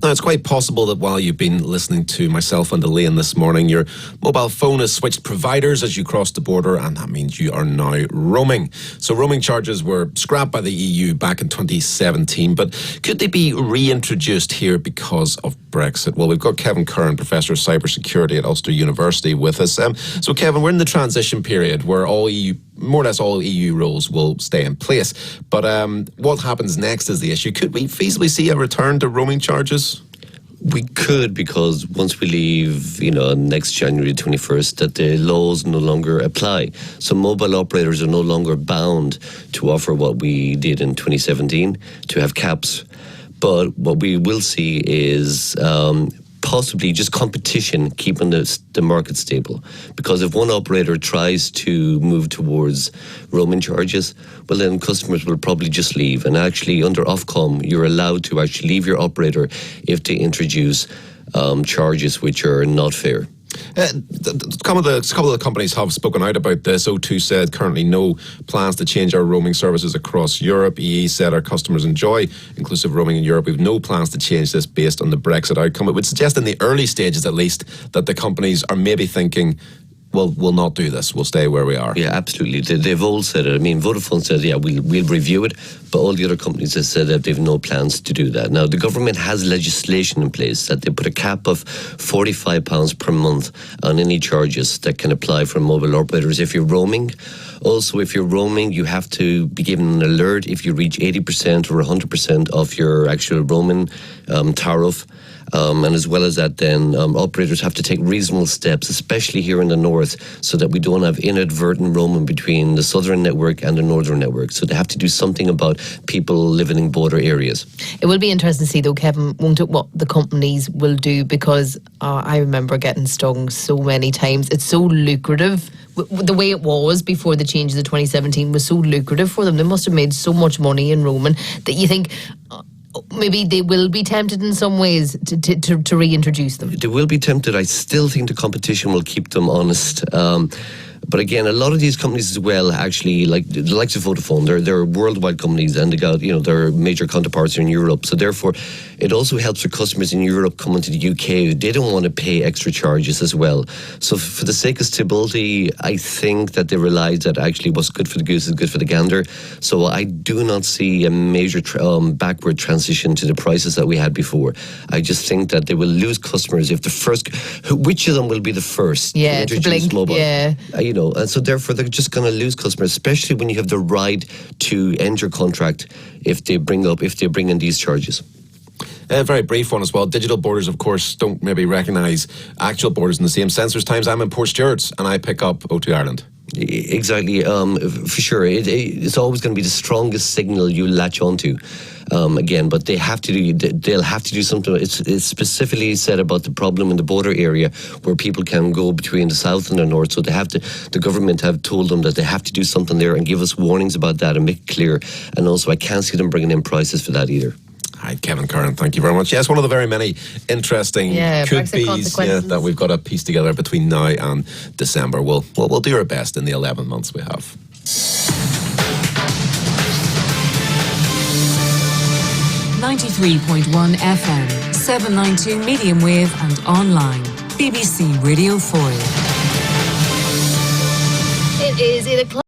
Now, it's quite possible that while you've been listening to myself and Elaine this morning, your mobile phone has switched providers as you cross the border, and that means you are now roaming. So roaming charges were scrapped by the EU back in 2017, but could they be reintroduced here because of Brexit? Well, we've got Kevin Curran, Professor of Cybersecurity at Ulster University with us. So Kevin, we're in the transition period where more or less all EU rules will stay in place. But what happens next is the issue. Could we feasibly see a return to roaming charges? We could, because once we leave, next January 21st, that the laws no longer apply. So mobile operators are no longer bound to offer what we did in 2017, to have caps. But what we will see is possibly just competition keeping the market stable. Because if one operator tries to move towards roaming charges, well then customers will probably just leave. And actually under Ofcom, you're allowed to actually leave your operator if they introduce charges which are not fair. A couple of the companies have spoken out about this. O2 said currently no plans to change our roaming services across Europe. EE said our customers enjoy inclusive roaming in Europe. We've no plans to change this based on the Brexit outcome. It would suggest in the early stages at least that the companies are maybe thinking, well, we'll not do this. We'll stay where we are. Yeah, absolutely. They've all said it. I mean, Vodafone said, yeah, we'll review it. But all the other companies have said that they've no plans to do that. Now, the government has legislation in place that they put a cap of £45 per month on any charges that can apply for mobile operators if you're roaming. Also, if you're roaming, you have to be given an alert if you reach 80% or 100% of your actual roaming tariff. And as well as that, then operators have to take reasonable steps, especially here in the north, so that we don't have inadvertent roaming between the southern network and the northern network. So they have to do something about people living in border areas. It will be interesting to see, though, Kevin, won't it, what the companies will do, because I remember getting stung so many times. It's so lucrative. The way it was before the changes of 2017 was so lucrative for them. They must have made so much money in roaming that you think maybe they will be tempted in some ways to reintroduce them. They will be tempted. I still think the competition will keep them honest. But again, a lot of these companies as well, actually, like the likes of Vodafone, they're worldwide companies, and they got, their major counterparts are in Europe. So therefore, it also helps for customers in Europe coming to the UK. They don't want to pay extra charges as well. So for the sake of stability, I think that they realize that actually what's good for the goose is good for the gander. So I do not see a major backward transition to the prices that we had before. I just think that they will lose customers if which of them will be the first to introduce mobile? Yeah. And so therefore they're just going to lose customers, especially when you have the right to end your contract if they bring in these charges. A very brief one as well. Digital borders, of course, don't maybe recognise actual borders in the same sense. There's times I'm in Port Stewart's and I pick up O2 Ireland. Exactly, for sure. It's always going to be the strongest signal you latch onto. Again, but they'll have to do something. It's specifically said about the problem in the border area where people can go between the south and the north. So the government have told them that they have to do something there and give us warnings about that and make it clear. And also, I can't see them bringing in prices for that either. Hi, Kevin Curran, thank you very much. Yes, one of the very many interesting could-be's that we've got to piece together between now and December. We'll do our best in the 11 months we have. 93.1 FM, 792 medium wave and online. BBC Radio Foyle. It is 8 o'clock.